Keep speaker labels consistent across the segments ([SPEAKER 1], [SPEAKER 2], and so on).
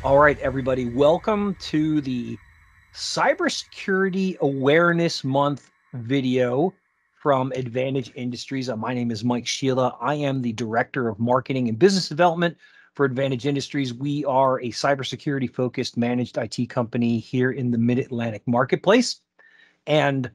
[SPEAKER 1] All right, everybody, welcome to the Cybersecurity Awareness Month video from Advantage Industries. My name is Mike Sheila. I am the Director of Marketing and Business Development for Advantage Industries. We are a cybersecurity focused managed IT company here in the Mid-Atlantic marketplace. And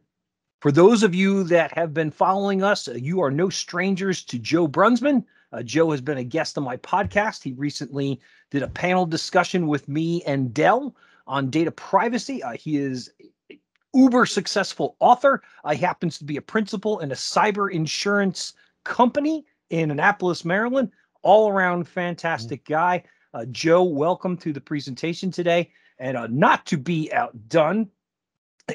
[SPEAKER 1] for those of you that have been following us, you are no strangers to Joe Brunsman. Joe has been a guest on my podcast. He recently did a panel discussion with me and Dell on data privacy. He is an uber successful author. He happens to be a principal in a cyber insurance company in Annapolis, Maryland. All around fantastic guy. Joe, welcome to the presentation today. And not to be outdone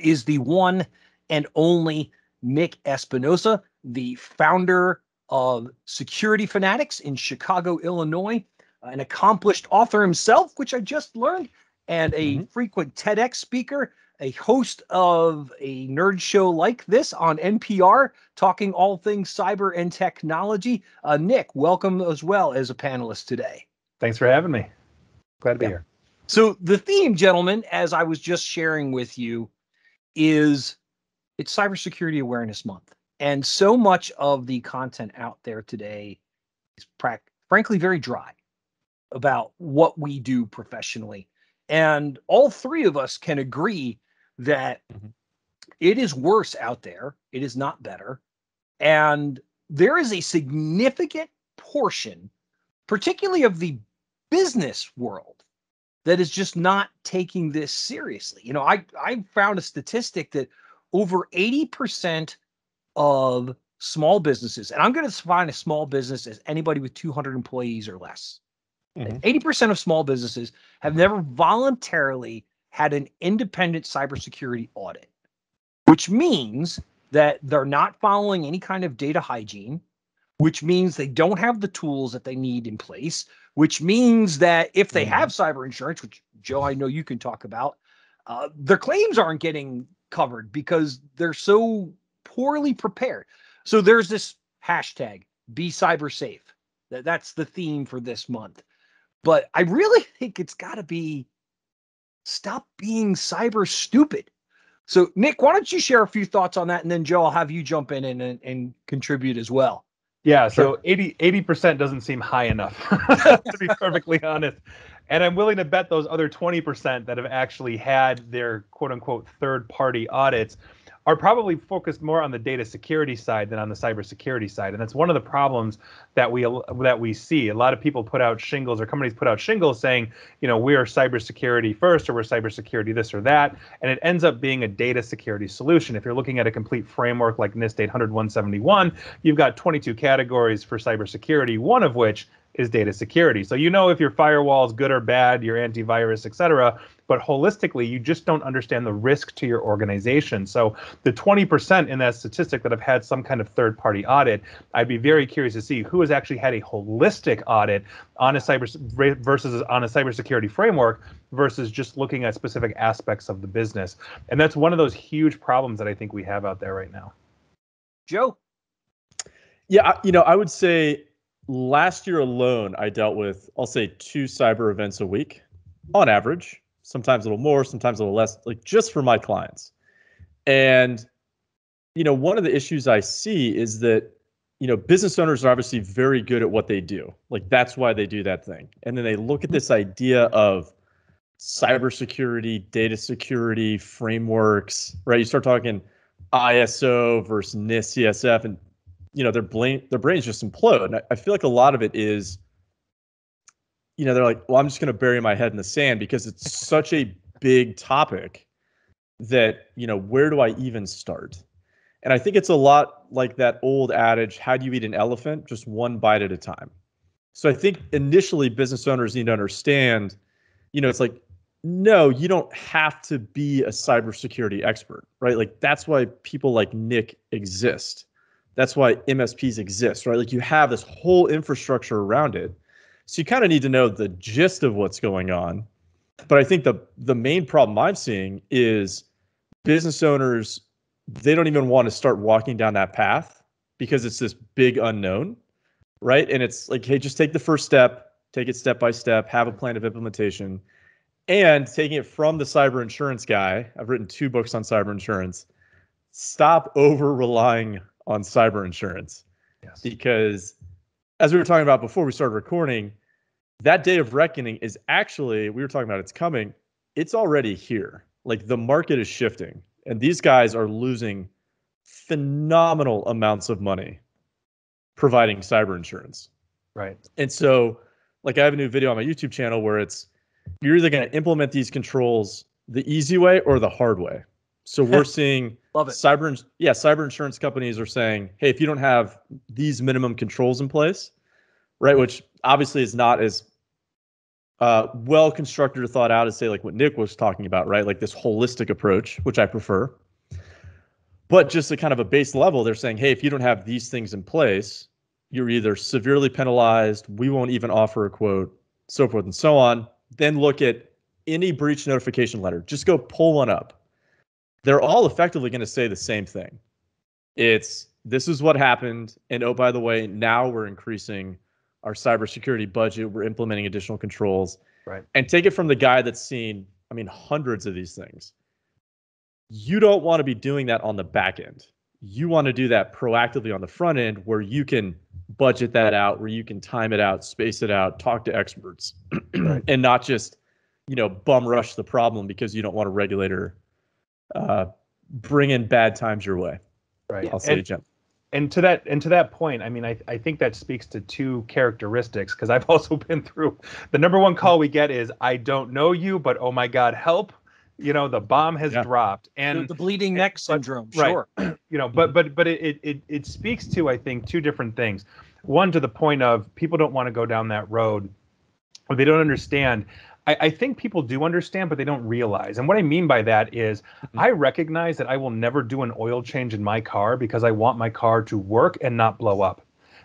[SPEAKER 1] is the one and only Nick Espinosa, the founder of Security Fanatics in Chicago, Illinois, an accomplished author himself, which I just learned, and a frequent TEDx speaker, a host of a nerd show like this on NPR, talking all things cyber and technology. Nick, welcome as well as a panelist today.
[SPEAKER 2] Thanks for having me. Glad to be here.
[SPEAKER 1] So the theme, gentlemen, as I was just sharing with you, is it's Cybersecurity Awareness Month. And so much of the content out there today is frankly very dry about what we do professionally. And all three of us can agree that it is worse out there. It is not better. And there is a significant portion, particularly of the business world, that is just not taking this seriously. You know, I found a statistic that over 80% of small businesses, and I'm going to define a small business as anybody with 200 employees or less. 80% of small businesses have never voluntarily had an independent cybersecurity audit, which means that they're not following any kind of data hygiene, which means they don't have the tools that they need in place, which means that if they have cyber insurance, which Joe, I know you can talk about, their claims aren't getting covered because they're so poorly prepared. So there's this hashtag, be cyber safe. That's the theme for this month. But I really think it's got to be stop being cyber stupid. So Nick, why don't you share a few thoughts on that? And then Joe, I'll have you jump in and contribute as well.
[SPEAKER 2] Yeah, so 80% doesn't seem high enough, to be perfectly honest. And I'm willing to bet those other 20% that have actually had their quote-unquote third-party audits are probably focused more on the data security side than on the cybersecurity side. And that's one of the problems that we see. A lot of people put out shingles, or companies put out shingles saying, you know, we are cybersecurity first, or we're cybersecurity this or that. And it ends up being a data security solution. If you're looking at a complete framework like NIST 800-171, you've got 22 categories for cybersecurity, one of which is data security. So you know if your firewall is good or bad, your antivirus, et cetera, but holistically, you just don't understand the risk to your organization. So the 20% in that statistic that have had some kind of third-party audit, I'd be very curious to see who has actually had a holistic audit on a cybersecurity framework versus just looking at specific aspects of the business. And that's one of those huge problems that I think we have out there right now.
[SPEAKER 1] Joe?
[SPEAKER 3] Yeah, you know, I would say last year alone, I dealt with, I'll say, 2 cyber events a week on average. Sometimes a little more, sometimes a little less, like just for my clients. And, you know, one of the issues I see is that, you know, business owners are obviously very good at what they do. Like that's why they do that thing. And then they look at this idea of cybersecurity, data security frameworks, right? You start talking ISO versus NIST, CSF, and, you know, their brains just implode. And I feel like a lot of it is, you know, they're like, well, I'm just going to bury my head in the sand because it's such a big topic that, you know, where do I even start? And I think it's a lot like that old adage, how do you eat an elephant? Just one bite at a time. So I think initially business owners need to understand, you know, it's like, no, you don't have to be a cybersecurity expert, right? Like that's why people like Nick exist. That's why MSPs exist, right? Like you have this whole infrastructure around it. So you kind of need to know the gist of what's going on. But I think the main problem I'm seeing is business owners, they don't even want to start walking down that path because it's this big unknown, right? And it's like, hey, just take the first step, take it step by step, have a plan of implementation. And taking it from the cyber insurance guy, I've written 2 books on cyber insurance. Stop over relying on cyber insurance.
[SPEAKER 2] Yes.
[SPEAKER 3] Because as we were talking about before we started recording, that day of reckoning is actually, we were talking about it's coming, it's already here. Like the market is shifting and these guys are losing phenomenal amounts of money providing cyber insurance.
[SPEAKER 2] Right.
[SPEAKER 3] And so like I have a new video on my YouTube channel where you're either going to implement these controls the easy way or the hard way. So we're seeing
[SPEAKER 1] Love it.
[SPEAKER 3] cyber insurance companies are saying, hey, if you don't have these minimum controls in place, right, which obviously is not as well constructed or thought out as say like what Nick was talking about, right? Like this holistic approach, which I prefer. But just a kind of a base level, they're saying, hey, if you don't have these things in place, you're either severely penalized, we won't even offer a quote, so forth and so on. Then look at any breach notification letter. Just go pull one up. They're all effectively going to say the same thing. This is what happened. And oh, by the way, now we're increasing our cybersecurity budget. We're implementing additional controls.
[SPEAKER 2] Right.
[SPEAKER 3] And take it from the guy that's seen, hundreds of these things. You don't want to be doing that on the back end. You want to do that proactively on the front end where you can budget that out, where you can time it out, space it out, talk to experts, right. And not just, bum rush the problem because you don't want a regulator bring in bad times your way.
[SPEAKER 2] Right.
[SPEAKER 3] I'll say, Jim.
[SPEAKER 2] And to that point, I think that speaks to 2 characteristics because I've also been through the number one call we get is I don't know you, but oh my God, help. The bomb has dropped, and
[SPEAKER 1] the bleeding neck syndrome. Sure.
[SPEAKER 2] Right. But it speaks to, I think, 2 different things. One, to the point of people don't want to go down that road, or they don't understand. I think people do understand, but they don't realize. And what I mean by that is I recognize that I will never do an oil change in my car because I want my car to work and not blow up.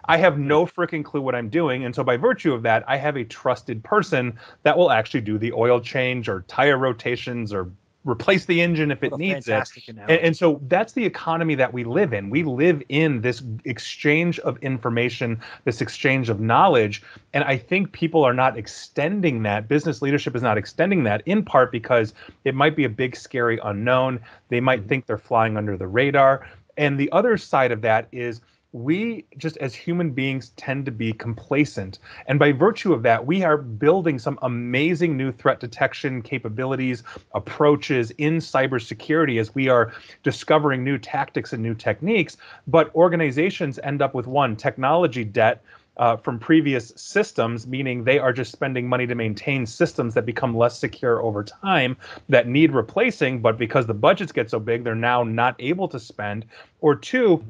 [SPEAKER 2] I have no freaking clue what I'm doing. And so by virtue of that, I have a trusted person that will actually do the oil change or tire rotations or replace the engine if it needs it. And so that's the economy that we live in. We live in this exchange of information, this exchange of knowledge. And I think people are not extending that. Business leadership is not extending that, in part because it might be a big, scary unknown. They might think they're flying under the radar. And the other side of that is we just as human beings tend to be complacent. And by virtue of that, we are building some amazing new threat detection capabilities, approaches in cybersecurity as we are discovering new tactics and new techniques. But organizations end up with technology debt from previous systems, meaning they are just spending money to maintain systems that become less secure over time that need replacing. But because the budgets get so big, they're now not able to spend. Or 2,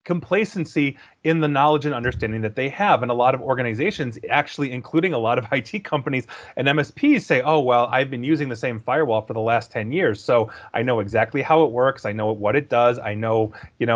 [SPEAKER 2] complacency in the knowledge and understanding that they have. And a lot of organizations, actually including a lot of IT companies and MSPs, say, oh, well, I've been using the same firewall for the last 10 years. So I know exactly how it works. I know what it does. I know,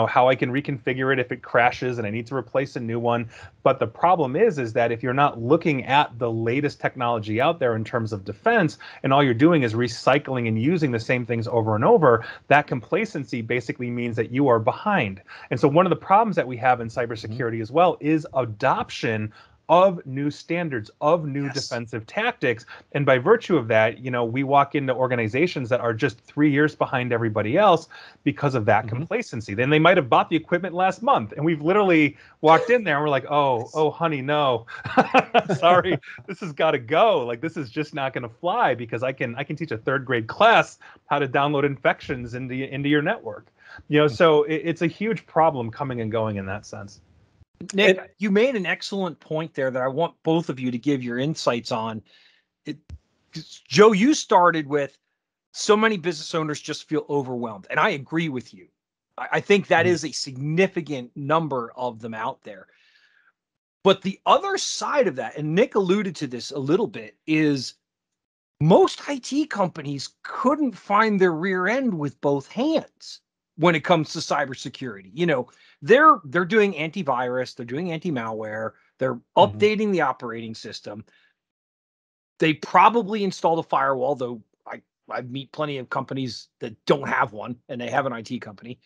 [SPEAKER 2] how I can reconfigure it if it crashes and I need to replace a new one. But the problem is that if you're not looking at the latest technology out there in terms of defense, and all you're doing is recycling and using the same things over and over, that complacency basically means that you are behind. And so one of the problems that we have in cybersecurity as well is adoption of new standards, of new defensive tactics. And by virtue of that, we walk into organizations that are just 3 years behind everybody else because of that complacency. Then they might have bought the equipment last month and we've literally walked in there and we're like, oh, honey, no, sorry, this has got to go. Like, this is just not going to fly because I can teach a 3rd grade class how to download infections into your network. So it's a huge problem coming and going in that sense.
[SPEAKER 1] Nick, you made an excellent point there that I want both of you to give your insights on. Joe, you started with so many business owners just feel overwhelmed, and I agree with you. I think that is a significant number of them out there. But the other side of that, and Nick alluded to this a little bit, is most IT companies couldn't find their rear end with both hands when it comes to cybersecurity. They're doing antivirus, they're doing anti-malware, they're updating the operating system. They probably installed a firewall, though I meet plenty of companies that don't have one and they have an IT company.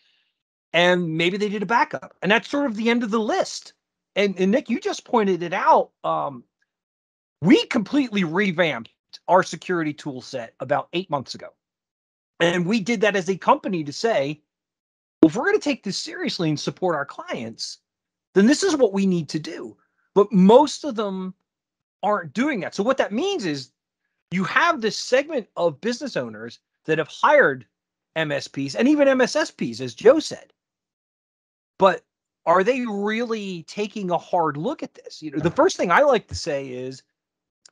[SPEAKER 1] And maybe they did a backup. And that's sort of the end of the list. And Nick, you just pointed it out. We completely revamped released our security tool set about 8 months ago. And we did that as a company to say, well, if we're going to take this seriously and support our clients, then this is what we need to do. But most of them aren't doing that. So what that means is you have this segment of business owners that have hired MSPs and even MSSPs, as Joe said. But are they really taking a hard look at this? You know, the first thing I like to say is,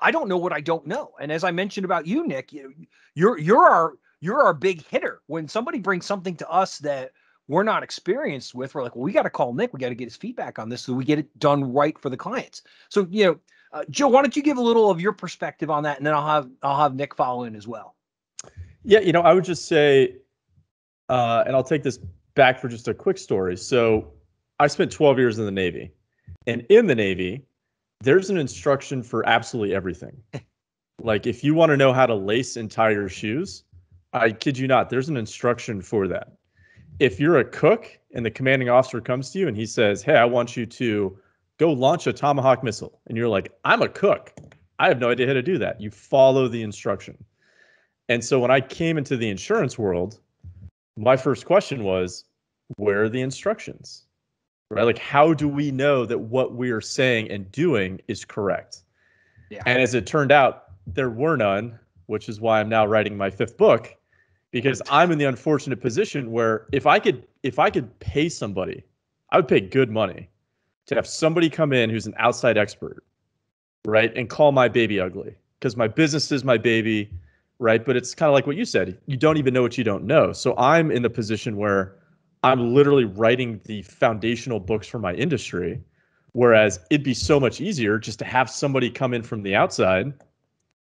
[SPEAKER 1] I don't know what I don't know. And as I mentioned about you, Nick, you're our big hitter. When somebody brings something to us that we're not experienced with, we're like, well, we got to call Nick. We got to get his feedback on this so we get it done right for the clients. So, Joe, why don't you give a little of your perspective on that, and then I'll have Nick follow in as well.
[SPEAKER 3] Yeah, I would just say, and I'll take this back for just a quick story. So I spent 12 years in the Navy, and in the Navy, there's an instruction for absolutely everything. Like if you want to know how to lace and tie your shoes, I kid you not, there's an instruction for that. If you're a cook and the commanding officer comes to you and he says, hey, I want you to go launch a Tomahawk missile. And you're like, I'm a cook. I have no idea how to do that. You follow the instruction. And so when I came into the insurance world, my first question was, where are the instructions? Right? Like, how do we know that what we are saying and doing is correct?
[SPEAKER 1] Yeah.
[SPEAKER 3] And as it turned out, there were none, which is why I'm now writing my 5th book, because I'm in the unfortunate position where if I could pay somebody, I would pay good money to have somebody come in who's an outside expert, right, and call my baby ugly, because my business is my baby, right? But it's kind of like what you said, you don't even know what you don't know. So I'm in the position where I'm literally writing the foundational books for my industry, whereas it'd be so much easier just to have somebody come in from the outside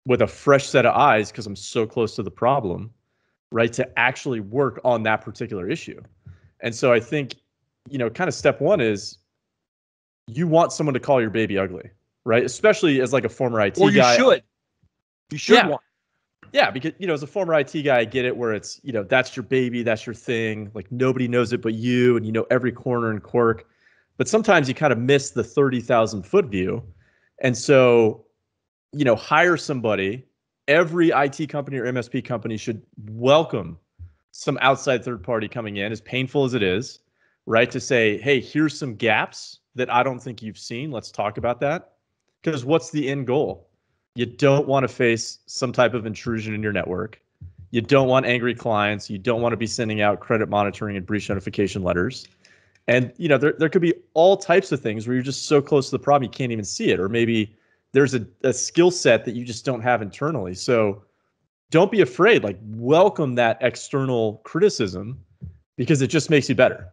[SPEAKER 3] with a fresh set of eyes, because I'm so close to the problem, right, to actually work on that particular issue. And so I think, kind of step one is you want someone to call your baby ugly, right? Especially as like a former IT guy.
[SPEAKER 1] Or you should. You should want.
[SPEAKER 3] Yeah, because, as a former IT guy, I get it where it's, that's your baby, that's your thing. Like nobody knows it but you, and you know every corner and quirk. But sometimes you kind of miss the 30,000 foot view. And so, hire somebody. Every IT company or MSP company should welcome some outside third party coming in, as painful as it is, right? To say, hey, here's some gaps that I don't think you've seen. Let's talk about that. Because what's the end goal? You don't want to face some type of intrusion in your network. You don't want angry clients. You don't want to be sending out credit monitoring and breach notification letters. And, there could be all types of things where you're just so close to the problem you can't even see it. Or maybe there's a skill set that you just don't have internally. So don't be afraid. Like, welcome that external criticism, because it just makes you better.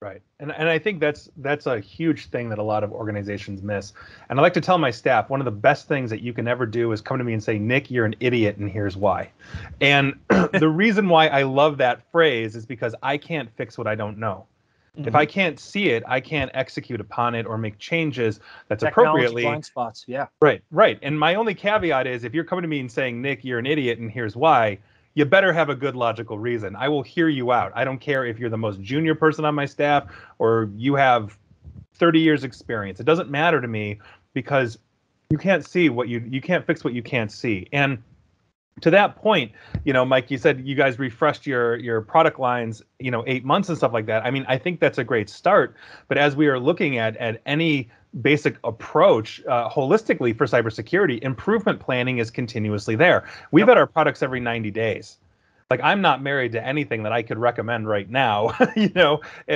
[SPEAKER 2] Right. And I think that's a huge thing that a lot of organizations miss. And I like to tell my staff, one of the best things that you can ever do is come to me and say, Nick, you're an idiot, and here's why. And the reason why I love that phrase is because I can't fix what I don't know. Mm-hmm. If I can't see it, I can't execute upon it or make changes that's appropriately.
[SPEAKER 1] Blind spots, yeah.
[SPEAKER 2] Right. And my only caveat is, if you're coming to me and saying, Nick, you're an idiot, and here's why, you better have a good logical reason. I will hear you out. I don't care if you're the most junior person on my staff or you have 30 years experience. It doesn't matter to me, because you can't see what you can't fix what you can't see. And to that point, Mike, you said you guys refreshed your product lines, 8 months and stuff like that. I mean, I think that's a great start. But as we are looking at any basic approach holistically for cybersecurity, improvement planning is continuously there. We vet our products every 90 days. Like, I'm not married to anything that I could recommend right now,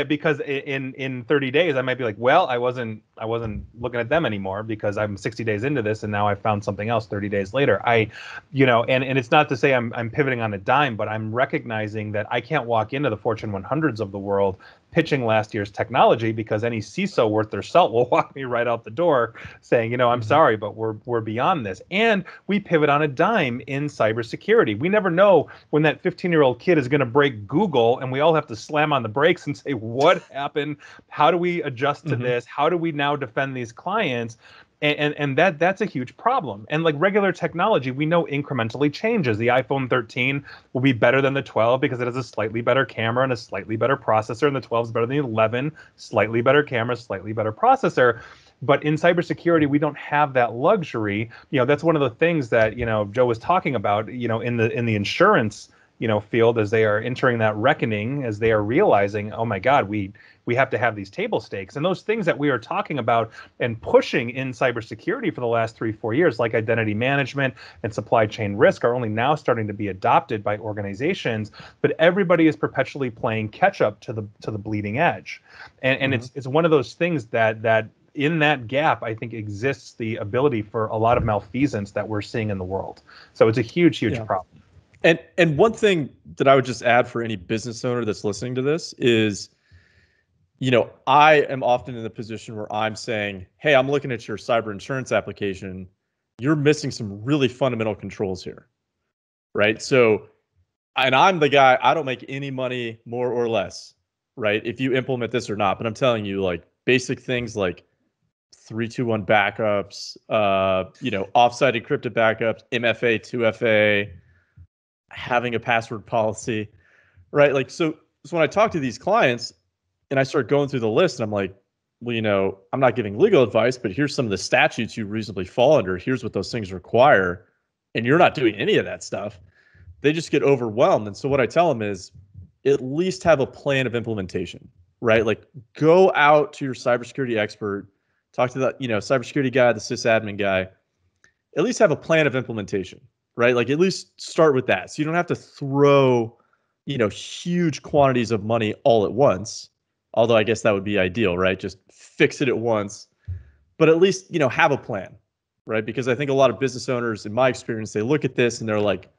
[SPEAKER 2] because in 30 days I might be like, well, I wasn't looking at them anymore because I'm 60 days into this and now I found something else 30 days later. And it's not to say I'm pivoting on a dime, but I'm recognizing that I can't walk into the Fortune 100s of the world pitching last year's technology, because any CISO worth their salt will walk me right out the door saying, I'm sorry, but we're beyond this. And we pivot on a dime in cybersecurity. We never know when that 15-year-old kid is going to break Google, and we all have to slam on the brakes and say, what happened? How do we adjust to this? How do we now defend these clients? And that's a huge problem. And like regular technology, we know incrementally changes. The iPhone 13 will be better than the 12 because it has a slightly better camera and a slightly better processor, and the 12 is better than the 11, slightly better camera, slightly better processor. But in cybersecurity, we don't have that luxury. That's one of the things that, Joe was talking about, in the insurance, field, as they are entering that reckoning, as they are realizing, oh my God, we have to have these table stakes. And those things that we are talking about and pushing in cybersecurity for the last 3-4 years, like identity management and supply chain risk, are only now starting to be adopted by organizations. But everybody is perpetually playing catch up to the bleeding edge. And it's one of those things that in that gap, I think, exists the ability for a lot of malfeasance that we're seeing in the world. So it's a huge problem.
[SPEAKER 3] And one thing that I would just add for any business owner that's listening to this is, I am often in the position where I'm saying, hey, I'm looking at your cyber insurance application. You're missing some really fundamental controls here, right? So, and I'm the guy, I don't make any money more or less, right? If you implement this or not, but I'm telling you, like, basic things like 3-2-1 backups, offsite encrypted backups, MFA, 2FA, having a password policy, right? Like, so when I talk to these clients and I start going through the list, and I'm like, well, I'm not giving legal advice, but here's some of the statutes you reasonably fall under. Here's what those things require. And you're not doing any of that stuff. They just get overwhelmed. And so what I tell them is at least have a plan of implementation, right? Like, go out to your cybersecurity expert, talk to the, cybersecurity guy, the sysadmin guy, at least have a plan of implementation, right? Like, at least start with that. So you don't have to throw, huge quantities of money all at once. Although I guess that would be ideal, right? Just fix it at once, but at least, have a plan, right? Because I think a lot of business owners, in my experience, they look at this and they're like,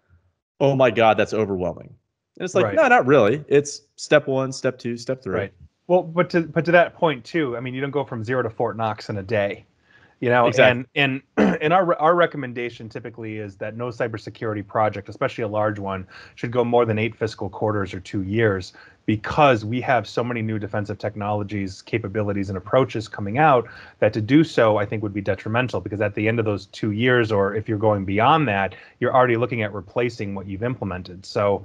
[SPEAKER 3] oh my God, that's overwhelming. And it's like, no, not really. It's step 1, step 2, step 3.
[SPEAKER 2] Right. Well, but to that point too, I mean, you don't go from 0 to Fort Knox in a day.
[SPEAKER 3] Exactly.
[SPEAKER 2] And our recommendation typically is that no cybersecurity project, especially a large one, should go more than 8 fiscal quarters or 2 years, because we have so many new defensive technologies, capabilities, and approaches coming out that to do so, I think, would be detrimental, because at the end of those 2 years, or if you're going beyond that, you're already looking at replacing what you've implemented. So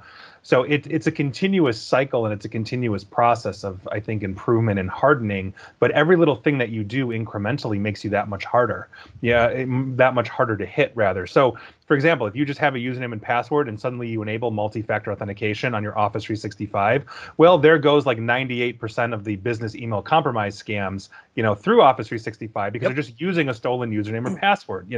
[SPEAKER 2] it's a continuous cycle, and it's a continuous process of, I think, improvement and hardening. But every little thing that you do incrementally makes you that much harder. That much harder to hit, rather. So, for example, if you just have a username and password and suddenly you enable multi-factor authentication on your Office 365, well, there goes like 98% of the business email compromise scams, through Office 365, because they're just using a stolen username or password.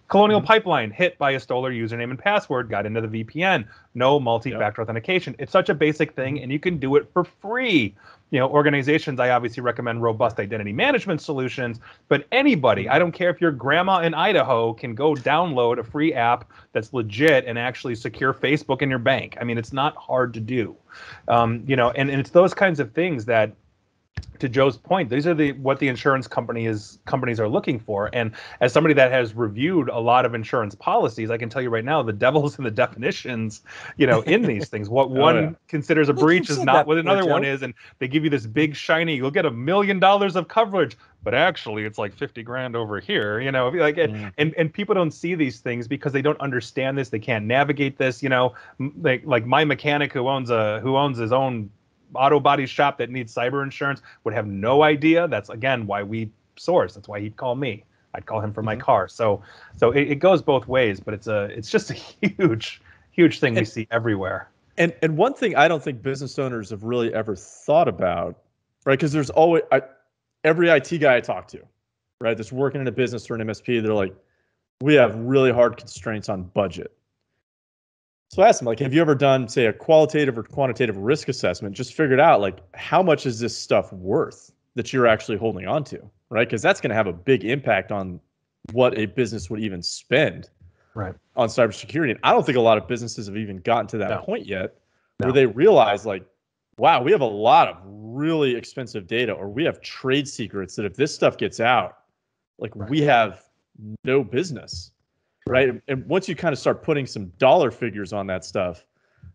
[SPEAKER 2] Colonial Pipeline hit by a stolen username and password, got into the VPN, no multi-factor authentication. It's such a basic thing, and you can do it for free. Organizations, I obviously recommend robust identity management solutions, but anybody, I don't care if your grandma in Idaho, can go download a free app that's legit and actually secure Facebook in your bank. I mean, it's not hard to do. And it's those kinds of things that, to Joe's point, these are what the insurance companies are looking for. And as somebody that has reviewed a lot of insurance policies, I can tell you right now, the devil's in the definitions, in these things. What one considers a breach is not what another one is. And they give you this big shiny, you'll get $1 million of coverage, but actually it's like 50 grand over here, and people don't see these things because they don't understand this. They can't navigate this, like my mechanic who owns his own auto body shop that needs cyber insurance would have no idea. That's, again, why we source. That's why he'd call me. I'd call him for my car. So it goes both ways, but it's just a huge thing we see everywhere.
[SPEAKER 3] And one thing I don't think business owners have really ever thought about, right? Because there's always every IT guy I talk to, right, that's working in a business or an MSP, they're like, we have really hard constraints on budget. So I asked them, like, have you ever done, say, a qualitative or quantitative risk assessment, just figured out, like, how much is this stuff worth that you're actually holding on to, right? Because that's going to have a big impact on what a business would even spend on cybersecurity. And I don't think a lot of businesses have even gotten to that point yet where they realize, like, wow, we have a lot of really expensive data, or we have trade secrets that if this stuff gets out, like, we have no business. Right. And once you kind of start putting some dollar figures on that stuff,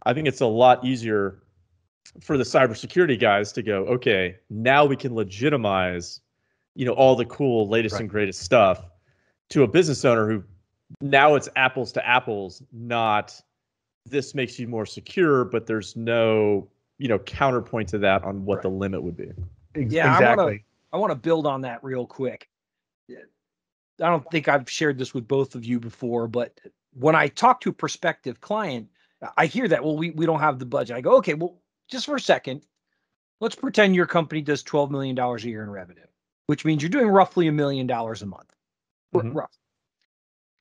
[SPEAKER 3] I think it's a lot easier for the cybersecurity guys to go, okay, now we can legitimize, all the cool latest and greatest stuff to a business owner who now it's apples to apples, not this makes you more secure, but there's no, counterpoint to that on what the limit would be.
[SPEAKER 1] Yeah,
[SPEAKER 2] exactly.
[SPEAKER 1] I want to build on that real quick. I don't think I've shared this with both of you before, but when I talk to a prospective client, I hear that, well, we don't have the budget. I go, okay, well, just for a second, let's pretend your company does $12 million a year in revenue, which means you're doing roughly $1 million a month. Rough.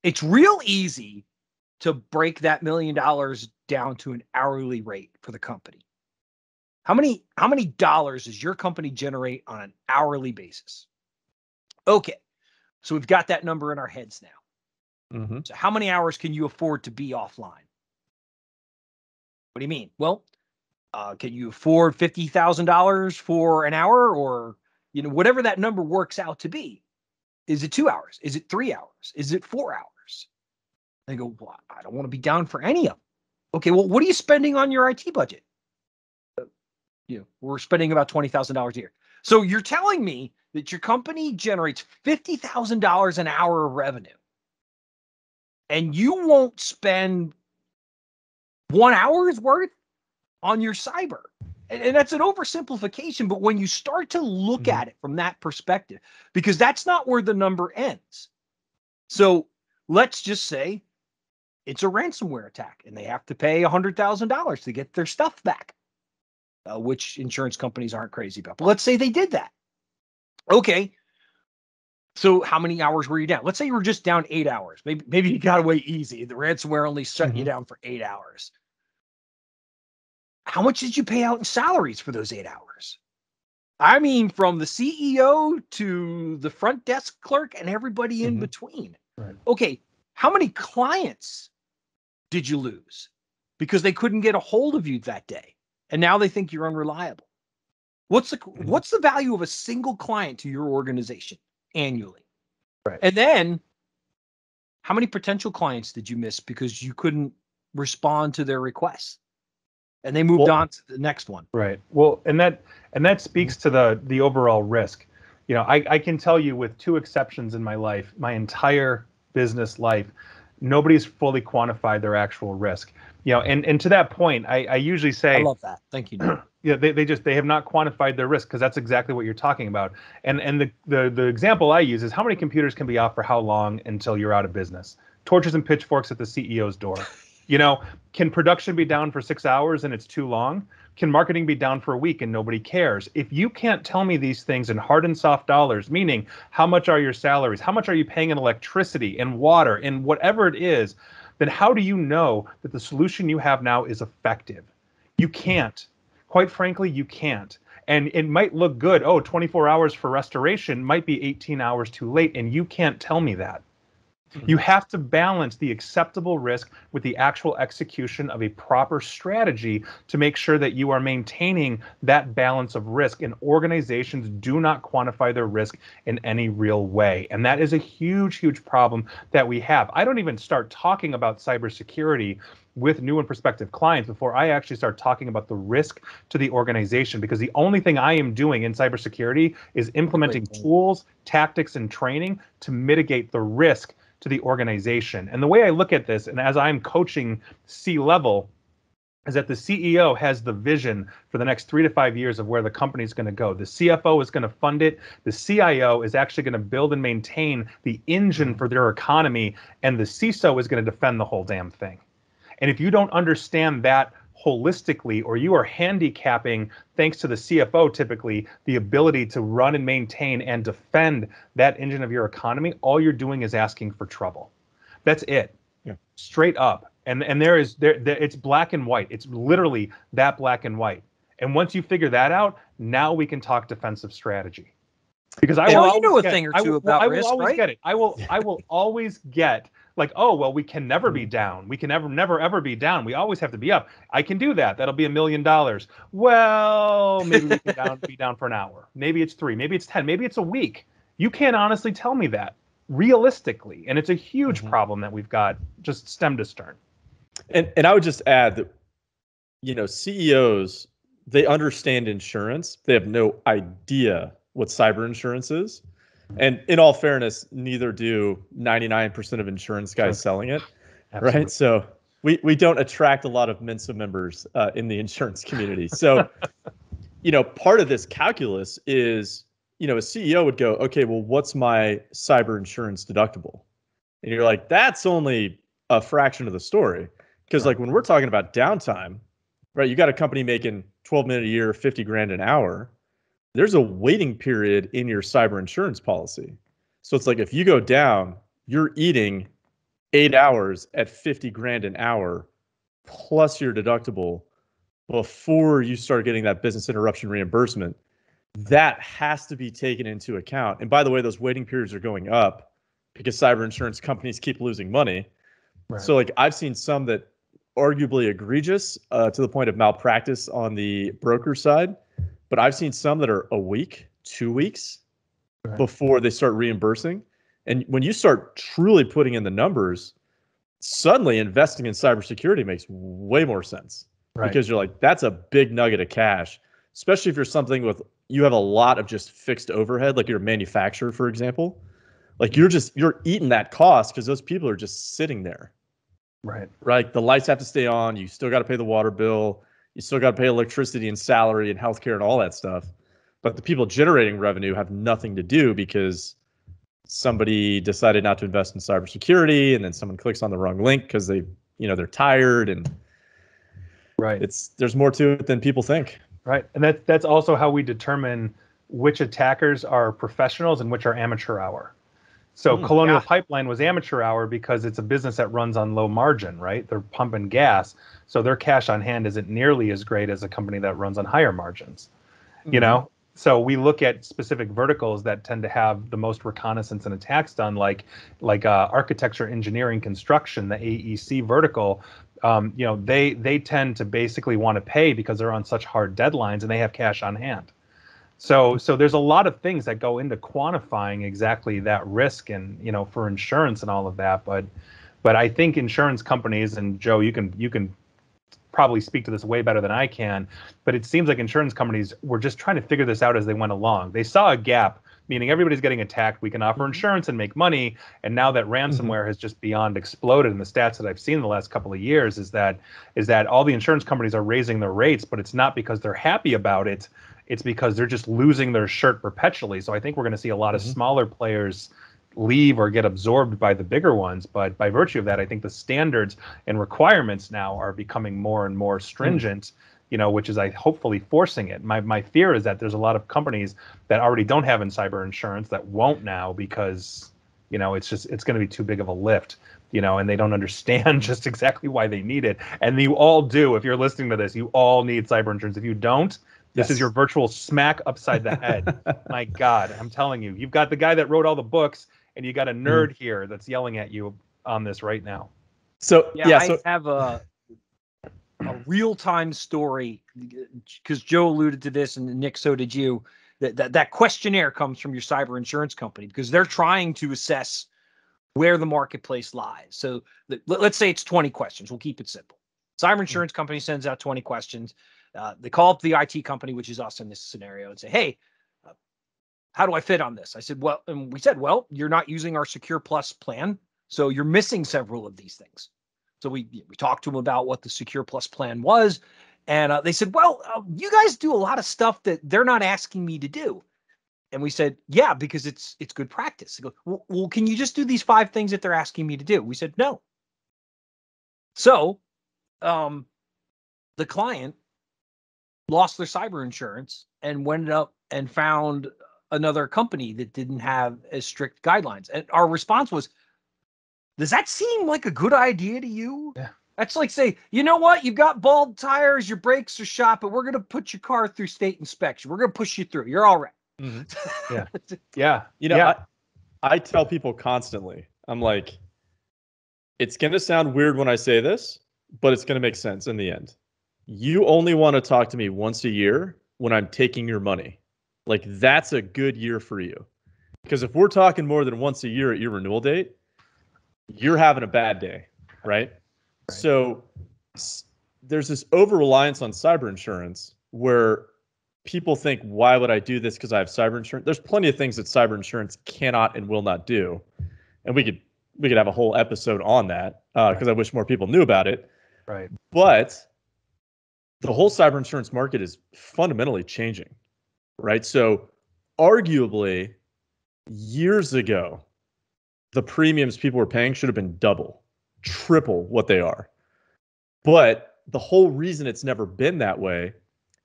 [SPEAKER 1] It's real easy to break that $1 million down to an hourly rate for the company. How many dollars does your company generate on an hourly basis? Okay, so we've got that number in our heads now. So how many hours can you afford to be offline? What do you mean? Well, can you afford $50,000 for an hour, or whatever that number works out to be? Is it 2 hours? Is it 3 hours? Is it 4 hours? They go, well, I don't want to be down for any of them. Okay, well, what are you spending on your IT budget? We're spending about $20,000 a year. So you're telling me that your company generates $50,000 an hour of revenue, and you won't spend 1 hour's worth on your cyber. And that's an oversimplification, but when you start to look at it from that perspective, because that's not where the number ends. So let's just say it's a ransomware attack and they have to pay $100,000 to get their stuff back, which insurance companies aren't crazy about. But let's say they did that. Okay. So how many hours were you down? Let's say you were just down 8 hours. Maybe you got away easy. The ransomware only shut you down for 8 hours. How much did you pay out in salaries for those 8 hours? I mean, from the CEO to the front desk clerk and everybody in between.
[SPEAKER 2] Right.
[SPEAKER 1] Okay, how many clients did you lose because they couldn't get a hold of you that day, and now they think you're unreliable? What's the value of a single client to your organization annually?
[SPEAKER 2] Right.
[SPEAKER 1] And then how many potential clients did you miss because you couldn't respond to their requests? And they moved on to the next one.
[SPEAKER 2] Right. Well, and that speaks to the overall risk. I can tell you, with 2 exceptions in my life, my entire business life, nobody's fully quantified their actual risk. And to that point, I usually say,
[SPEAKER 1] I love that. Thank you.
[SPEAKER 2] They have not quantified their risk, because that's exactly what you're talking about. And the example I use is, how many computers can be off for how long until you're out of business? Torches and pitchforks at the CEO's door. Can production be down for 6 hours and it's too long? Can marketing be down for a week and nobody cares? If you can't tell me these things in hard and soft dollars, meaning how much are your salaries, how much are you paying in electricity and water and whatever it is, then how do you know that the solution you have now is effective? You can't. Quite frankly, you can't. And it might look good. 24 hours for restoration might be 18 hours too late, and you can't tell me that. You have to balance the acceptable risk with the actual execution of a proper strategy to make sure that you are maintaining that balance of risk. And organizations do not quantify their risk in any real way. And that is a huge, huge problem that we have. I don't even start talking about cybersecurity with new and prospective clients before I actually start talking about the risk to the organization, because the only thing I am doing in cybersecurity is implementing tools, tactics, and training to mitigate the risk to the organization. And the way I look at this, and as I'm coaching C-level, is that the CEO has the vision for the next 3 to 5 years of where the company is going to go. The CFO is going to fund it. The CIO is actually going to build and maintain the engine for their economy. And the CISO is going to defend the whole damn thing. And if you don't understand that holistically, or you are handicapping, thanks to the CFO typically, the ability to run and maintain and defend that engine of your economy, all you're doing is asking for trouble. That's it.
[SPEAKER 3] Yeah.
[SPEAKER 2] Straight up. And there it's black and white. It's literally that black and white. And once you figure that out, now we can talk defensive strategy. Because I will
[SPEAKER 1] you know a thing or two about risk,
[SPEAKER 2] always
[SPEAKER 1] right?
[SPEAKER 2] get it. I will always get, like, oh, well, we can never be down. We can never, ever be down. We always have to be up. I can do that. That'll be $1 million. Well, maybe we can be down for an hour. Maybe it's 3. Maybe it's 10. Maybe it's a week. You can't honestly tell me that realistically. And it's a huge problem that we've got, just stem to stern.
[SPEAKER 3] And I would just add that, CEOs, they understand insurance. They have no idea what cyber insurance is. And in all fairness, neither do 99% of insurance guys selling it. Absolutely. Right? So we don't attract a lot of Mensa members in the insurance community. So, part of this calculus is, a CEO would go, okay, well, what's my cyber insurance deductible? And you're like, that's only a fraction of the story. Because like when we're talking about downtime, right, you got a company making 12 million a year, 50 grand an hour. There's a waiting period in your cyber insurance policy. So it's like if you go down, you're eating 8 hours at 50 grand an hour plus your deductible before you start getting that business interruption reimbursement. That has to be taken into account. And by the way, those waiting periods are going up because cyber insurance companies keep losing money. Right. So like I've seen some that arguably egregious to the point of malpractice on the broker side, but I've seen some that are a week, 2 weeks before they start reimbursing. And when you start truly putting in the numbers, suddenly investing in cybersecurity makes way more sense because you're like, that's a big nugget of cash, especially if you're something with, you have a lot of just fixed overhead, like you're a manufacturer, for example. Like you're eating that cost because those people are just sitting there. Right. The lights have to stay on. You still got to pay the water bill. You still got to pay electricity and salary and healthcare and all that stuff. But the people generating revenue have nothing to do because somebody decided not to invest in cybersecurity, and then someone clicks on the wrong link because they're tired, and there's more to it than people think.
[SPEAKER 2] Right. And that's also how we determine which attackers are professionals and which are amateur hour. So Colonial Pipeline was amateur hour because it's a business that runs on low margin, right? They're pumping gas. So their cash on hand isn't nearly as great as a company that runs on higher margins, you know? So we look at specific verticals that tend to have the most reconnaissance and attacks done, like architecture, engineering, construction, the AEC vertical. They tend to basically want to pay because they're on such hard deadlines and they have cash on hand. So there's a lot of things that go into quantifying exactly that risk and, for insurance and all of that. But I think insurance companies, and Joe, you can probably speak to this way better than I can, but it seems like insurance companies were just trying to figure this out as they went along. They saw a gap, meaning everybody's getting attacked. We can offer insurance and make money. And now that ransomware has just beyond exploded, and the stats that I've seen in the last couple of years is that all the insurance companies are raising their rates, but it's not because they're happy about it. It's because they're just losing their shirt perpetually. So I think we're going to see a lot of smaller players leave or get absorbed by the bigger ones. But by virtue of that, I think the standards and requirements now are becoming more and more stringent, which is hopefully forcing it. My fear is that there's a lot of companies that already don't have in cyber insurance that won't now because, it's going to be too big of a lift, and they don't understand just exactly why they need it. And you all do. If you're listening to this, you all need cyber insurance. If you don't, this is your virtual smack upside the head. My God, I'm telling you, you've got the guy that wrote all the books, and you got a nerd here that's yelling at you on this right now.
[SPEAKER 3] So
[SPEAKER 1] I have a real-time story because Joe alluded to this, and Nick, so did you. That questionnaire comes from your cyber insurance company because they're trying to assess where the marketplace lies. So let's say it's 20 questions. We'll keep it simple. Cyber insurance company sends out 20 questions. They call up the IT company, which is us in this scenario, and say, hey, how do I fit on this? I said, we said, you're not using our Secure Plus plan, so you're missing several of these things. So we talked to them about what the Secure Plus plan was, and they said, you guys do a lot of stuff that they're not asking me to do. And we said, yeah, because it's good practice. They go, well, can you just do these 5 things that they're asking me to do? We said, no. So the client lost their cyber insurance and went up and found another company that didn't have as strict guidelines. And our response was, does that seem like a good idea to you?
[SPEAKER 2] Yeah.
[SPEAKER 1] That's like say, you know what? You've got bald tires, your brakes are shot, but we're going to put your car through state inspection. We're going to push you through. You're all right.
[SPEAKER 3] Yeah. I tell people constantly, I'm like, it's going to sound weird when I say this, but it's going to make sense in the end. You only want to talk to me once a year when I'm taking your money. Like, that's a good year for you. Because if we're talking more than once a year at your renewal date, you're having a bad day, right? So there's this over-reliance on cyber insurance where people think, why would I do this because I have cyber insurance? There's plenty of things that cyber insurance cannot and will not do. And we could have a whole episode on that because I wish more people knew about it.
[SPEAKER 2] Right.
[SPEAKER 3] But the whole cyber insurance market is fundamentally changing, right? So arguably, years ago, the premiums people were paying should have been double, triple what they are. But the whole reason it's never been that way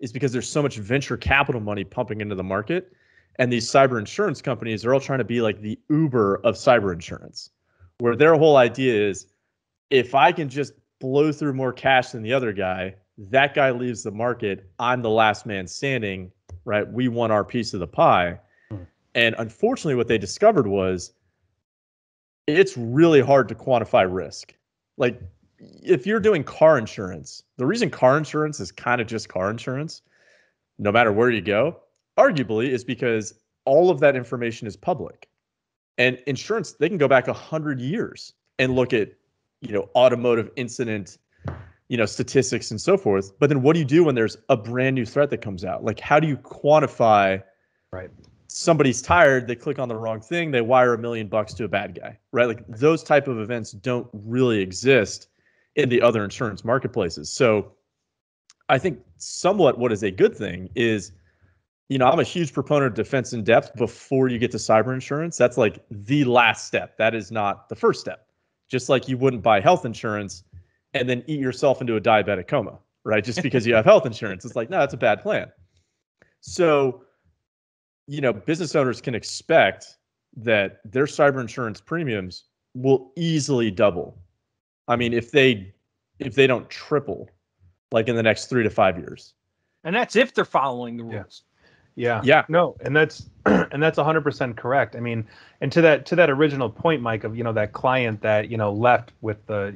[SPEAKER 3] is because there's so much venture capital money pumping into the market. And these cyber insurance companies are all trying to be like the Uber of cyber insurance, where their whole idea is if I can just blow through more cash than the other guy, that guy leaves the market. I'm the last man standing, right? We want our piece of the pie. And unfortunately, what they discovered was it's really hard to quantify risk. Like if you're doing car insurance, the reason car insurance is kind of just car insurance, no matter where you go, arguably is because all of that information is public. And insurance, they can go back 100 years and look at, automotive incident, statistics and so forth. But then what do you do when there's a brand new threat that comes out? Like, how do you quantify,
[SPEAKER 2] right?
[SPEAKER 3] Somebody's tired, they click on the wrong thing, they wire $1 million to a bad guy, right? Like those type of events don't really exist in the other insurance marketplaces. So I think somewhat what is a good thing is, I'm a huge proponent of defense in depth before you get to cyber insurance. That's like the last step. That is not the first step. Just like you wouldn't buy health insurance and then eat yourself into a diabetic coma, right? Just because you have health insurance. It's like, no, that's a bad plan. So, business owners can expect that their cyber insurance premiums will easily double. I mean, if they don't triple, like in the next 3 to 5 years.
[SPEAKER 1] And that's if they're following the rules.
[SPEAKER 2] Yeah. No, and that's 100% correct. I mean, and to that original point, Mike, of that client that left with the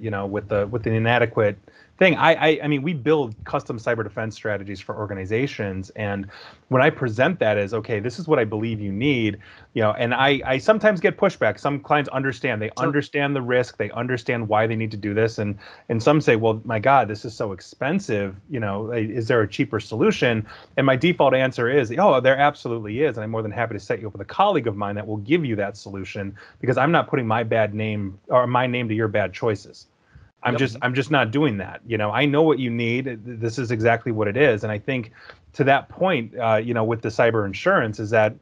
[SPEAKER 2] inadequate thing. I mean, we build custom cyber defense strategies for organizations, and when I present that as, okay, this is what I believe you need, and I sometimes get pushback. Some clients understand, they understand the risk, they understand why they need to do this, and some say, well, my God, this is so expensive. Is there a cheaper solution? And my default answer is, oh, there absolutely is, and I'm more than happy to set you up with a colleague of mine that will give you that solution, because I'm not putting my name to your bad choices. I'm just not doing that. I know what you need. This is exactly what it is. And I think to that point, with the cyber insurance is that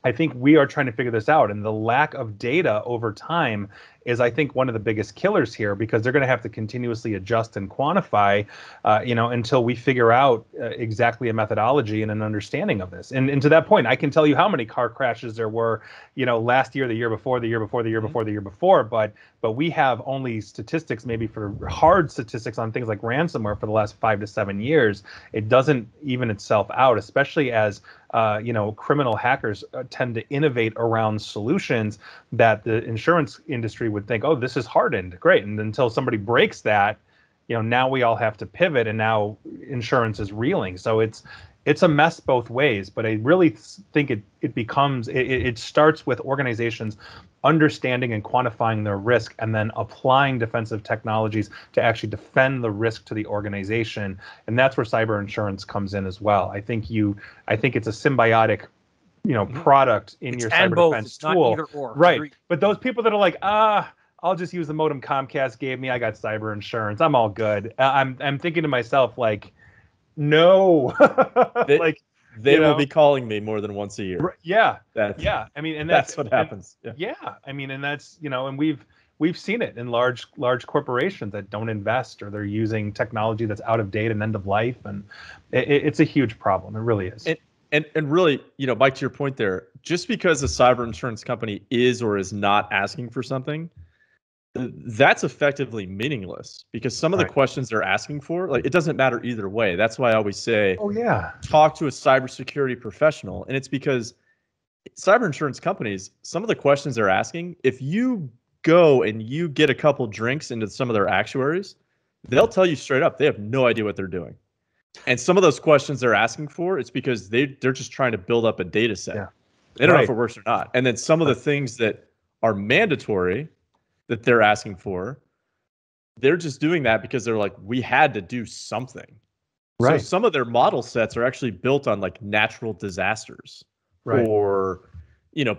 [SPEAKER 2] I think we are trying to figure this out. And the lack of data over time is, I think, one of the biggest killers here, because they're going to have to continuously adjust and quantify, until we figure out exactly a methodology and an understanding of this. And to that point, I can tell you how many car crashes there were, last year, the year before, the year before, the year before, the year before. But we have only statistics, maybe for hard statistics on things like ransomware for the last 5 to 7 years. It doesn't even itself out, especially as criminal hackers tend to innovate around solutions that the insurance industry would think, oh, this is hardened, great. And until somebody breaks that, now we all have to pivot, and now insurance is reeling. So it's a mess both ways. But I really think it starts with organizations understanding and quantifying their risk, and then applying defensive technologies to actually defend the risk to the organization. And that's where cyber insurance comes in as well. I think it's a symbiotic product in your cyber defense tool.
[SPEAKER 1] Not either or.
[SPEAKER 2] Right. But those people that are like, I'll just use the modem Comcast gave me, I got cyber insurance, I'm all good. I'm thinking to myself, like, no.
[SPEAKER 3] They will be calling me more than once a year.
[SPEAKER 2] Yeah. I mean, and
[SPEAKER 3] that's what happens.
[SPEAKER 2] Yeah. I mean, and that's, and we've seen it in large corporations that don't invest, or they're using technology that's out of date and end of life. And it's a huge problem. It really is.
[SPEAKER 3] And really, Mike, to your point there, just because a cyber insurance company is or is not asking for something, that's effectively meaningless, because some of the questions they're asking for, like, it doesn't matter either way. That's why I always say, talk to a cybersecurity professional. And it's because cyber insurance companies, some of the questions they're asking, if you go and you get a couple drinks into some of their actuaries, they'll tell you straight up, they have no idea what they're doing. And some of those questions they're asking for, it's because they're just trying to build up a data set. Yeah. They don't know if it works or not. And then some of the things that are mandatory that they're asking for, they're just doing that because they're like, we had to do something. Right. So some of their model sets are actually built on like natural disasters, or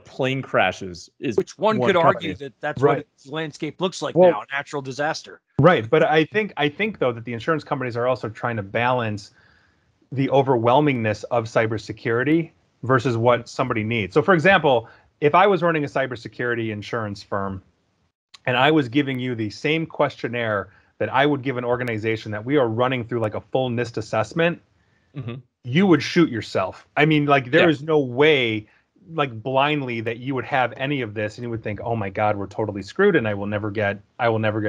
[SPEAKER 3] plane crashes. Which
[SPEAKER 1] one could argue that's what the landscape looks like now, a natural disaster.
[SPEAKER 2] Right. But I think though that the insurance companies are also trying to balance the overwhelmingness of cybersecurity versus what somebody needs. So for example, if I was running a cybersecurity insurance firm and I was giving you the same questionnaire that I would give an organization that we are running through like a full NIST assessment, you would shoot yourself. I mean, like there is no way, like blindly, that you would have any of this and you would think, oh my God, we're totally screwed and I will never get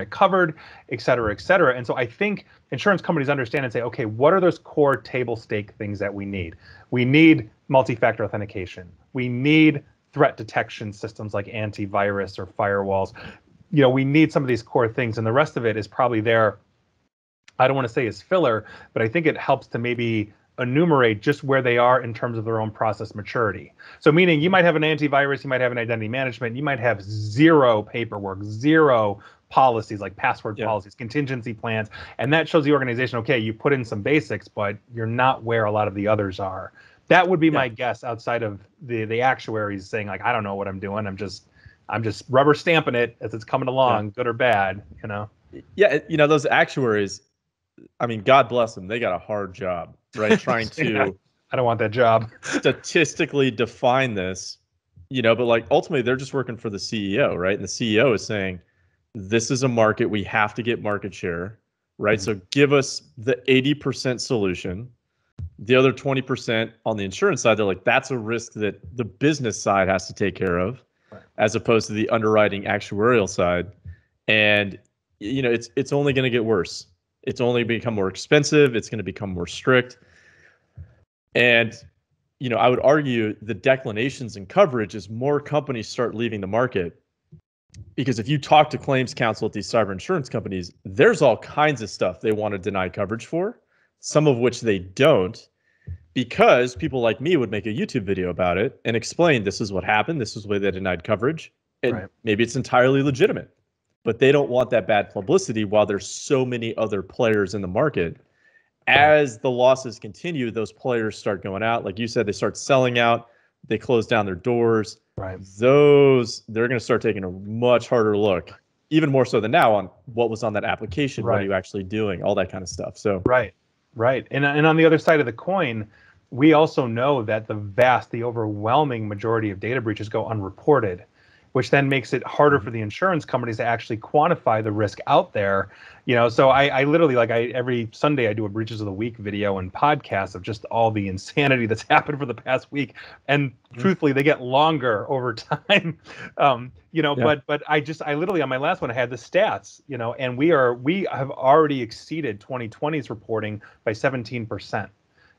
[SPEAKER 2] covered, et cetera, et cetera. And so I think insurance companies understand and say, okay, what are those core table stake things that we need? We need multi-factor authentication. We need threat detection systems like antivirus or firewalls. You know, we need some of these core things, and the rest of it is probably there. I don't want to say is filler, but I think it helps to maybe enumerate just where they are in terms of their own process maturity. So meaning you might have an antivirus, you might have an identity management, you might have zero paperwork, zero policies like password policies, contingency plans, and that shows the organization, okay, you put in some basics, but you're not where a lot of the others are. That would be my guess, outside of the actuaries saying like, I don't know what I'm doing. I'm just rubber stamping it as it's coming along, good or bad, you know?
[SPEAKER 3] Yeah, you know, those actuaries, I mean, God bless them. They got a hard job, right? Trying to
[SPEAKER 2] I don't want that job.
[SPEAKER 3] statistically define this, you know, but like ultimately they're just working for the CEO, right? And the CEO is saying, this is a market, we have to get market share, right? So give us the 80% solution. The other 20% on the insurance side, they're like, that's a risk that the business side has to take care of, as opposed to the underwriting actuarial side. And, you know, it's only going to get worse. It's only become more expensive. It's going to become more strict. And, you know, I would argue the declinations in coverage as more companies start leaving the market. Because if you talk to claims counsel at these cyber insurance companies, there's all kinds of stuff they want to deny coverage for, some of which they don't, because people like me would make a YouTube video about it and explain this is what happened, this is the way they denied coverage, and maybe it's entirely legitimate. But they don't want that bad publicity while there's so many other players in the market. As the losses continue, those players start going out. Like you said, they start selling out. They close down their doors. Those, they're going to start taking a much harder look, even more so than now, on what was on that application, what are you actually doing, all that kind of stuff. So
[SPEAKER 2] Right. And on the other side of the coin, we also know that the overwhelming majority of data breaches go unreported, which then makes it harder for the insurance companies to actually quantify the risk out there. You know, so I literally, like, every Sunday I do a breaches of the week video and podcast of just all the insanity that's happened for the past week. And truthfully, they get longer over time. You know, but I literally, on my last one, I had the stats, you know, and we have already exceeded 2020's reporting by 17%.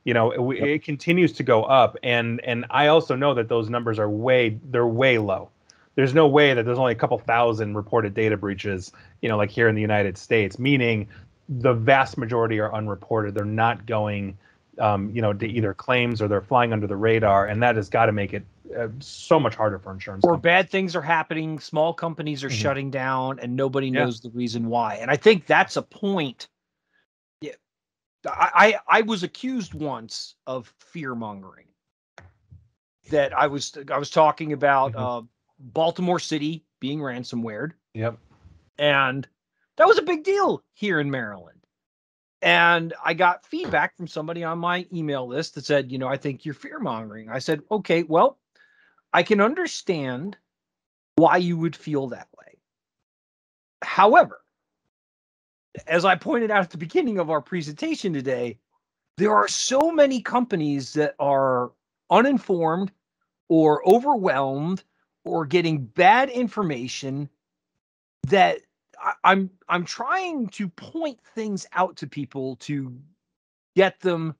[SPEAKER 2] You know, it continues to go up. And I also know that those numbers are way low. There's no way that there's only a couple thousand reported data breaches, you know, like here in the United States, meaning the vast majority are unreported. They're not going, you know, to either claims or they're flying under the radar. And that has got to make it so much harder for insurance companies.
[SPEAKER 1] Bad things are happening. Small companies are shutting down and nobody knows the reason why. And I think that's a point. Yeah, I was accused once of fear mongering. That I was talking about Baltimore City being ransomwared. And that was a big deal here in Maryland. And I got feedback from somebody on my email list that said, you know, I think you're fear mongering. I said, okay, well, I can understand why you would feel that way. However, as I pointed out at the beginning of our presentation today, there are so many companies that are uninformed or overwhelmed or getting bad information that I'm trying to point things out to people to get them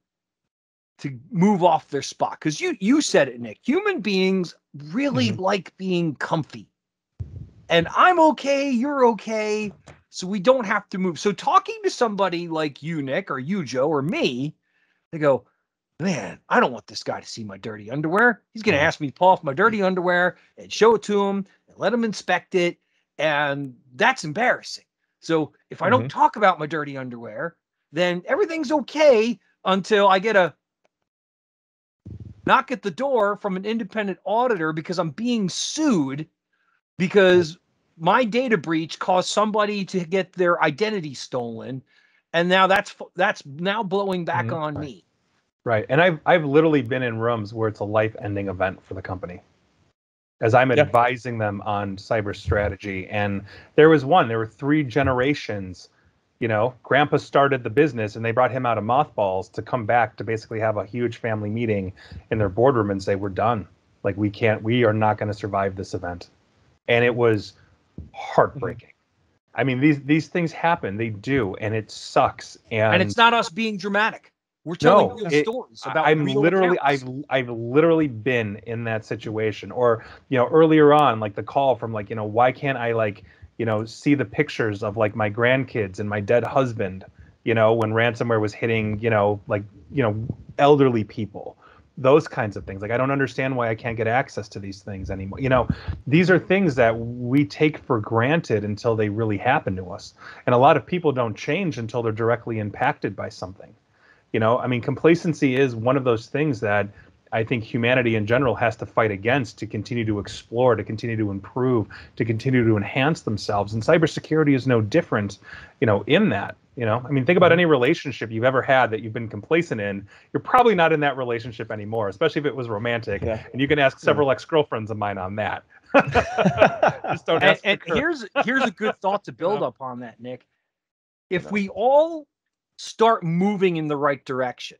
[SPEAKER 1] to move off their spot. Because you said it, Nick. Human beings really like being comfy. And I'm okay, you're okay, so we don't have to move. So talking to somebody like you, Nick, or you, Joe, or me, they go, man, I don't want this guy to see my dirty underwear. He's going to ask me to pull off my dirty underwear and show it to him and let him inspect it. And that's embarrassing. So if I don't talk about my dirty underwear, then everything's okay until I get a knock at the door from an independent auditor because I'm being sued because my data breach caused somebody to get their identity stolen. And now that's now blowing back on me.
[SPEAKER 2] Right. And I've literally been in rooms where it's a life-ending event for the company as I'm advising them on cyber strategy. And there were 3 generations. Grandpa started the business and they brought him out of mothballs to come back to basically have a huge family meeting in their boardroom and say, we're done. Like, we are not going to survive this event. And it was heartbreaking. I mean, these things happen. They do. And it sucks.
[SPEAKER 1] And it's not us being dramatic. We're telling real stories about real accounts.
[SPEAKER 2] I've literally been in that situation. Or, earlier on, like the call from like, why can't I see the pictures of like my grandkids and my dead husband, when ransomware was hitting, elderly people, those kinds of things. Like, I don't understand why I can't get access to these things anymore. These are things that we take for granted until they really happen to us. And a lot of people don't change until they're directly impacted by something. I mean, complacency is one of those things that I think humanity in general has to fight against to continue to explore, to continue to improve, to continue to enhance themselves. And cybersecurity is no different, in that. I mean, think about any relationship you've ever had that you've been complacent in. You're probably not in that relationship anymore, especially if it was romantic. Yeah. And you can ask several ex-girlfriends of mine on that. Just don't ask.
[SPEAKER 1] And here's a good thought to build upon that, Nick. If we all start moving in the right direction,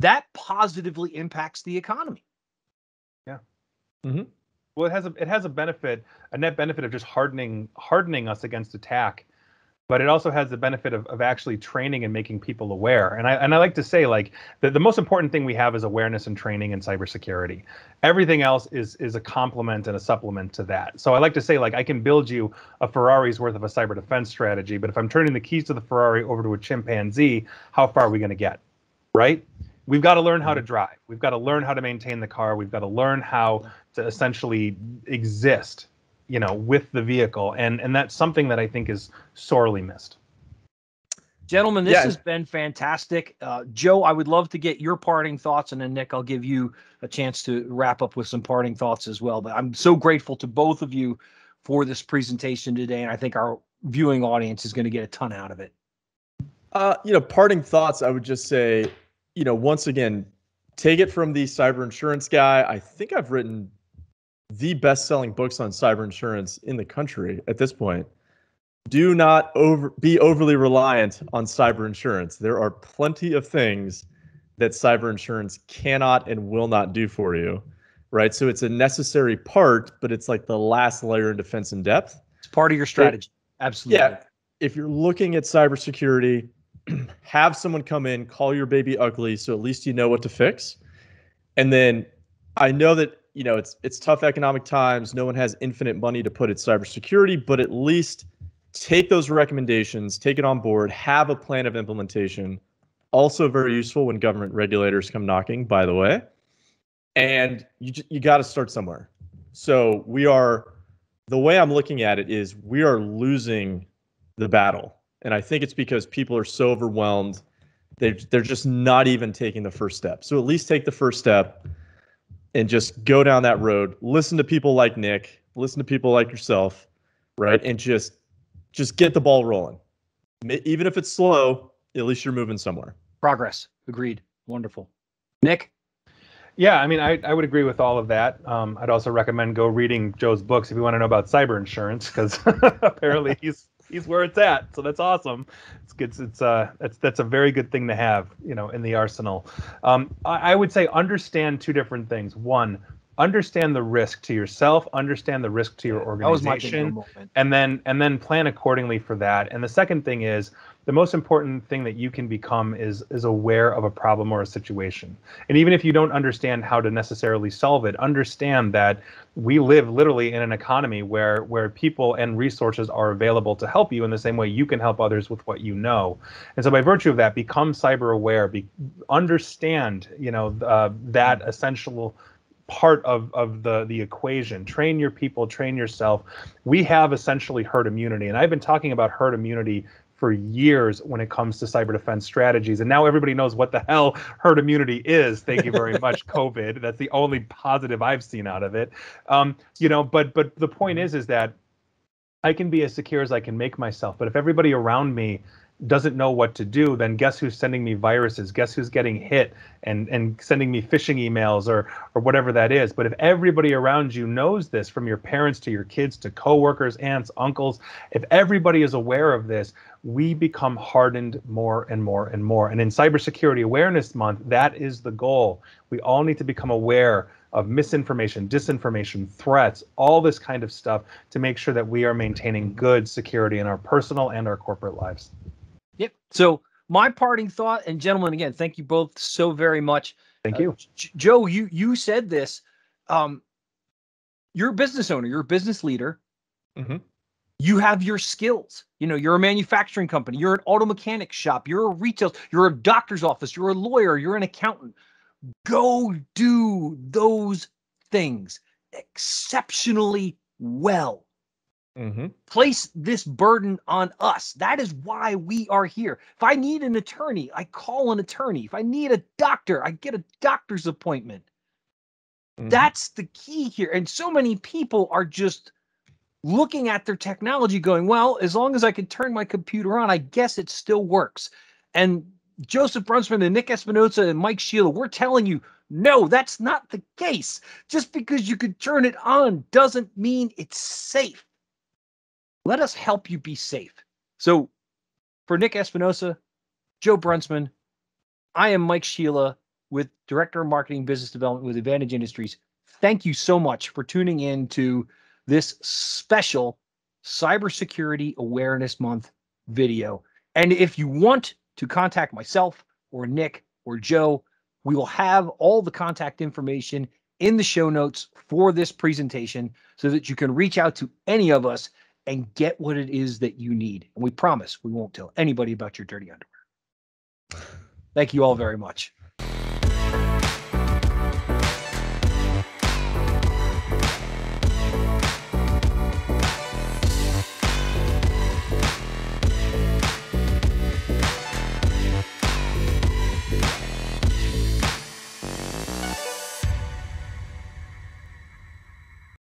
[SPEAKER 1] that positively impacts the economy.
[SPEAKER 2] Yeah. Mm-hmm. Well, it has a benefit, a net benefit of just hardening us against attack, but it also has the benefit of actually training and making people aware. And I like to say, like, the most important thing we have is awareness and training in cybersecurity. Everything else is a complement and a supplement to that. So I like to say, like, I can build you a Ferrari's worth of a cyber defense strategy, but if I'm turning the keys to the Ferrari over to a chimpanzee, how far are we going to get? Right? We've got to learn how to drive. We've got to learn how to maintain the car. We've got to learn how to essentially exist, with the vehicle. And that's something that I think is sorely missed.
[SPEAKER 1] Gentlemen, this has been fantastic. Joe, I would love to get your parting thoughts, and then Nick, I'll give you a chance to wrap up with some parting thoughts as well. But I'm so grateful to both of you for this presentation today, and I think our viewing audience is going to get a ton out of it.
[SPEAKER 3] Parting thoughts, I would just say, once again, take it from the cyber insurance guy. I think I've written the best-selling books on cyber insurance in the country at this point. Do not be overly reliant on cyber insurance. There are plenty of things that cyber insurance cannot and will not do for you, right? So it's a necessary part, but it's like the last layer in defense in depth.
[SPEAKER 1] It's part of your strategy. Absolutely.
[SPEAKER 3] Yeah. If you're looking at cybersecurity, have someone come in, call your baby ugly, so at least you know what to fix. And then I know that, it's tough economic times. No one has infinite money to put at cybersecurity, but at least take those recommendations, take it on board, have a plan of implementation. Also very useful when government regulators come knocking, by the way. And you got to start somewhere. So the way I'm looking at it is we are losing the battle. And I think it's because people are so overwhelmed. They're just not even taking the first step. So at least take the first step and just go down that road. Listen to people like Nick, listen to people like yourself, right? And just get the ball rolling. Even if it's slow, at least you're moving somewhere.
[SPEAKER 1] Progress. Agreed. Wonderful. Nick?
[SPEAKER 2] Yeah, I mean, I would agree with all of that. I'd also recommend go reading Joe's books if you want to know about cyber insurance, because apparently he's where it's at. So that's awesome. It's good. That's a very good thing to have, in the arsenal. I would say understand 2 different things. One, understand the risk to yourself, understand the risk to your organization, and then plan accordingly for that. And the second thing is, the most important thing that you can become is aware of a problem or a situation. And even if you don't understand how to necessarily solve it, understand that we live literally in an economy where people and resources are available to help you in the same way you can help others with what you know. And so by virtue of that, become cyber aware, understand, that essential part of the equation. Train your people, train yourself. We have essentially herd immunity. And I've been talking about herd immunity for years when it comes to cyber defense strategies. And now everybody knows what the hell herd immunity is. Thank you very much, COVID. That's the only positive I've seen out of it. But the point is that I can be as secure as I can make myself. But if everybody around me doesn't know what to do, then guess who's sending me viruses? Guess who's getting hit and sending me phishing emails or whatever that is. But if everybody around you knows this, from your parents to your kids to coworkers, aunts, uncles, if everybody is aware of this, we become hardened more and more and more. And in Cybersecurity Awareness Month, that is the goal. We all need to become aware of misinformation, disinformation, threats, all this kind of stuff to make sure that we are maintaining good security in our personal and our corporate lives.
[SPEAKER 1] Yep. So my parting thought, and gentlemen, again, thank you both so very much.
[SPEAKER 2] Thank you.
[SPEAKER 1] Joe, you said this. You're a business owner, you're a business leader.
[SPEAKER 3] Mm-hmm.
[SPEAKER 1] You have your skills. You know, you're a manufacturing company, you're an auto mechanic shop, you're a retail, you're a doctor's office, you're a lawyer, you're an accountant. Go do those things exceptionally well.
[SPEAKER 3] Mm-hmm.
[SPEAKER 1] Place this burden on us. That is why we are here. If I need an attorney, I call an attorney. If I need a doctor, I get a doctor's appointment.
[SPEAKER 3] Mm-hmm.
[SPEAKER 1] That's the key here. And so many people are just looking at their technology going, well, as long as I can turn my computer on, I guess it still works. And Joseph Brunsman and Nick Espinosa and Mike Sheila, we're telling you, no, that's not the case. Just because you could turn it on doesn't mean it's safe. Let us help you be safe. So for Nick Espinosa, Joe Brunsman, I am Mike Sheila with Director of Marketing Business Development with Advantage Industries. Thank you so much for tuning in to this special Cybersecurity Awareness Month video. And if you want to contact myself or Nick or Joe, we will have all the contact information in the show notes for this presentation so that you can reach out to any of us and get what it is that you need. And we promise we won't tell anybody about your dirty underwear. Thank you all very much.